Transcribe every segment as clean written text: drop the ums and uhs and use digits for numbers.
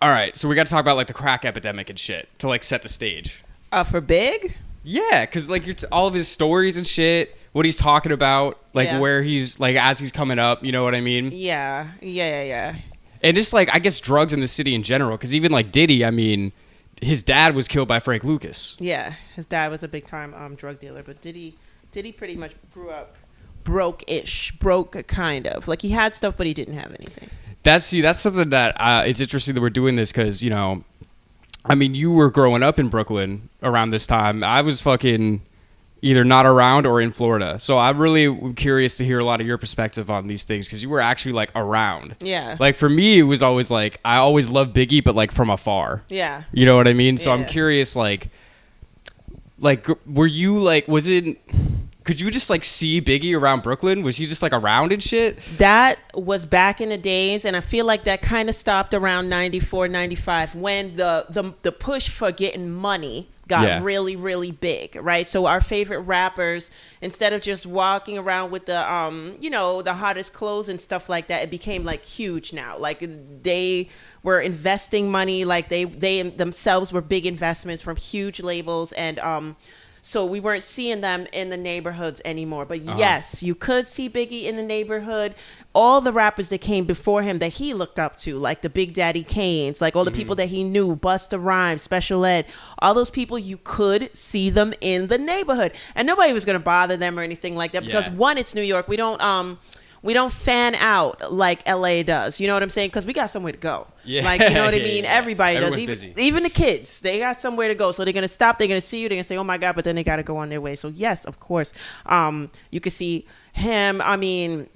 All right, so we got to talk about like the crack epidemic and shit to like set the stage. For Big? Yeah, because like all of his stories and shit, what he's talking about, like Yeah. where he's like as he's coming up, you know what I mean? Yeah. And just like I guess drugs in the city in general, because even like Diddy, I mean, his dad was killed by Frank Lucas. Yeah. His dad was a big time drug dealer, but Diddy pretty much grew up broke-ish, broke kind of. Like he had stuff, but he didn't have anything. That's something that it's interesting that we're doing this because I mean, you were growing up in Brooklyn around this time. I was fucking either not around or in Florida. So I'm really curious to hear a lot of your perspective on these things because you were actually like around. Yeah. Like for me, it was always like I always loved Biggie, but like from afar. Yeah. You know what I mean? So I'm Yeah. curious, like were you like, was it? Could you just like see Biggie around Brooklyn? Was he just like around and shit? That was back in the days, and I feel like that kind of stopped around 94, 95 when the push for getting money got really, really big, right? So our favorite rappers, instead of just walking around with the hottest clothes and stuff like that, it became like huge now. Like they were investing money, like they themselves were big investments from huge labels, and so we weren't seeing them in the neighborhoods anymore. But yes, you could see Biggie in the neighborhood. All the rappers that came before him that he looked up to, like the Big Daddy Kanes, like all the people that he knew, Busta Rhymes, Special Ed, all those people, you could see them in the neighborhood. And nobody was going to bother them or anything like that because one, it's New York. We don't fan out like LA does. You know what I'm saying? Because we got somewhere to go. Yeah. Like, you know what I mean? Yeah. Everybody Everyone's does. busy. Even the kids, they got somewhere to go. So they're going to stop. They're going to see you. They're going to say, oh, my God. But then they got to go on their way. So, yes, of course. You could see him. I mean,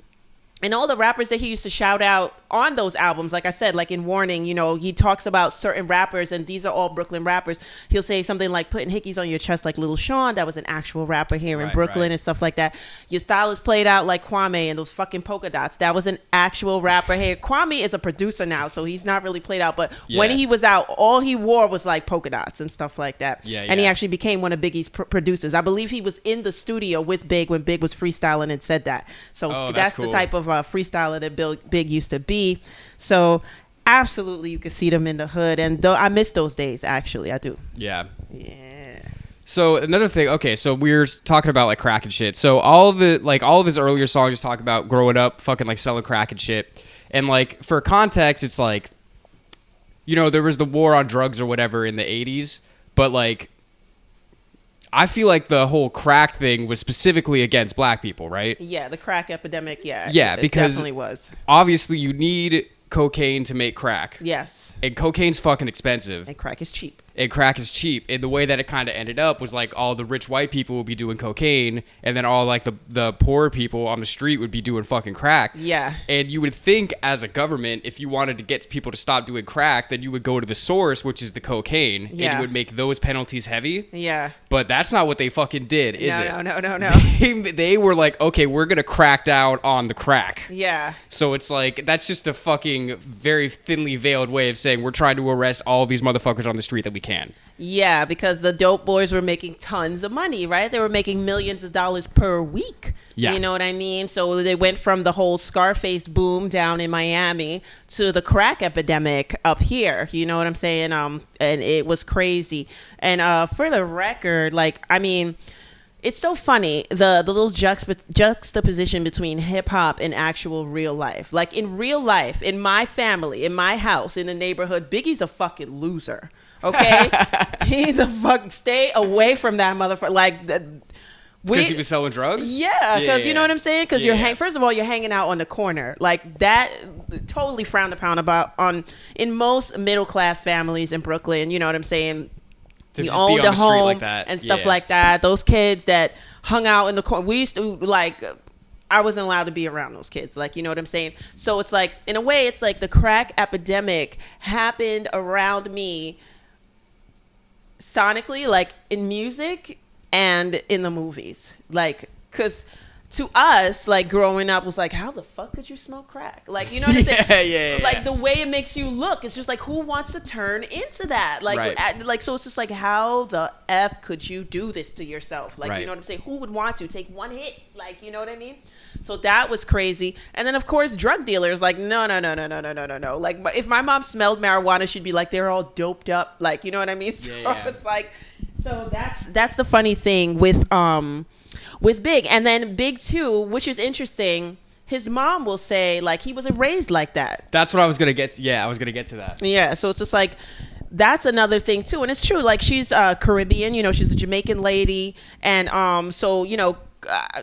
and all the rappers that he used to shout out on those albums, like I said, like in Warning, you know, he talks about certain rappers, and these are all Brooklyn rappers. He'll say something like putting hickeys on your chest like Lil Sean. That was an actual rapper here in Brooklyn and stuff like that. Your style is played out like Kwame and those fucking polka dots. That was an actual rapper here. Kwame is a producer now, so he's not really played out. But when he was out, all he wore was like polka dots and stuff like that. And he actually became one of Biggie's producers. I believe he was in the studio with Big when Big was freestyling and said that. So that's cool. The type of freestyler that Big used to be. So absolutely you could see them in the hood, and though I miss those days, actually I do. Yeah. So another thing, okay, so we're talking about like crack and shit. So all of his earlier songs talk about growing up fucking like selling crack and shit. And like for context, it's like, you know, there was the war on drugs or whatever in the 80s, but like I feel like the whole crack thing was specifically against black people, right? Yeah, the crack epidemic, Yeah, it because definitely was. Obviously you need cocaine to make crack. Yes. And cocaine's fucking expensive. And crack is cheap. And crack is cheap. And the way that it kind of ended up was like all the rich white people would be doing cocaine, and then all like the poor people on the street would be doing fucking crack. Yeah. And you would think as a government, if you wanted to get people to stop doing crack, then you would go to the source, which is the cocaine, and you would make those penalties heavy. Yeah. But that's not what they fucking did, is it? No. They were like, okay, we're going to crack down on the crack. Yeah. So it's like, that's just a fucking very thinly veiled way of saying we're trying to arrest all these motherfuckers on the street that we can. Yeah, because the dope boys were making tons of money, right? They were making millions of dollars per week. Yeah. You know what I mean? So they went from the whole Scarface boom down in Miami to the crack epidemic up here. You know what I'm saying? And it was crazy. And for the record, like, I mean, it's so funny, the little juxtaposition between hip hop and actual real life. Like in real life, in my family, in my house, in the neighborhood, Biggie's a fucking loser. Okay? He's a stay away from that motherfucker. Like, because he was selling drugs? Yeah, because you know what I'm saying? Because first of all, you're hanging out on the corner. Like, that totally frowned upon in most middle class families in Brooklyn. You know what I'm saying? To you just owned be on a the street home like that. and stuff like that. Those kids that hung out in the corner. We used to, like, I wasn't allowed to be around those kids. Like, you know what I'm saying? So it's like, in a way, it's like the crack epidemic happened around me sonically, like in music and in the movies. Like, because to us, like growing up was like, how the fuck could you smoke crack? Like, you know what I'm saying? Yeah. Like the way it makes you look, it's just like, who wants to turn into that? Like, Right. like, so it's just like, how the F could you do this to yourself? Like, Right. you know what I'm saying? Who would want to take one hit? Like, you know what I mean? So that was crazy. And then of course, drug dealers, like, no. Like, if my mom smelled marijuana, she'd be like, they're all doped up. Like, you know what I mean? So it's like, so that's the funny thing with Big. And then Big too, which is interesting, his mom will say like he wasn't raised like that. That's what I was gonna get to. Yeah, I was gonna get to that. Yeah, so it's just like that's another thing too. And it's true, like she's Caribbean, you know, she's a Jamaican lady, and so, you know,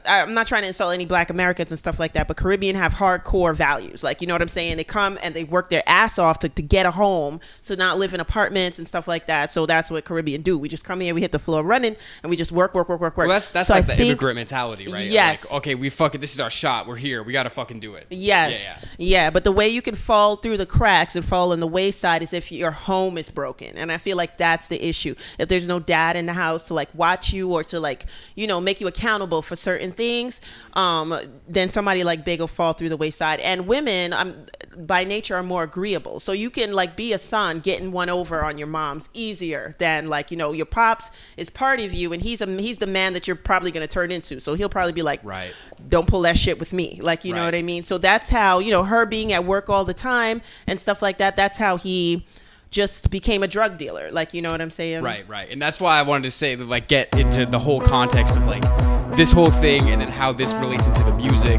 I'm not trying to insult any Black Americans and stuff like that, but Caribbean have hardcore values. Like, you know what I'm saying? They come and they work their ass off to get a home, so not live in apartments and stuff like that. So that's what Caribbean do. We just come here, we hit the floor running, and we just work. Well, that's so like the immigrant mentality, right? Yes. Like, okay, this is our shot. We're here. We got to fucking do it. Yes. Yeah. But the way you can fall through the cracks and fall in the wayside is if your home is broken. And I feel like that's the issue. If there's no dad in the house to like watch you or to like, you know, make you accountable for certain things, then somebody like Big will fall through the wayside. And women by nature are more agreeable, so you can like be a son getting one over on your mom's easier than like, you know, your pops is part of you and he's the man that you're probably going to turn into, so he'll probably be like, right, don't pull that shit with me, like, you know what I mean? So that's how, you know, her being at work all the time and stuff like that, that's how he just became a drug dealer, like, you know what I'm saying? Right. And that's why I wanted to say, like, get into the whole context of like this whole thing and then how this relates into the music.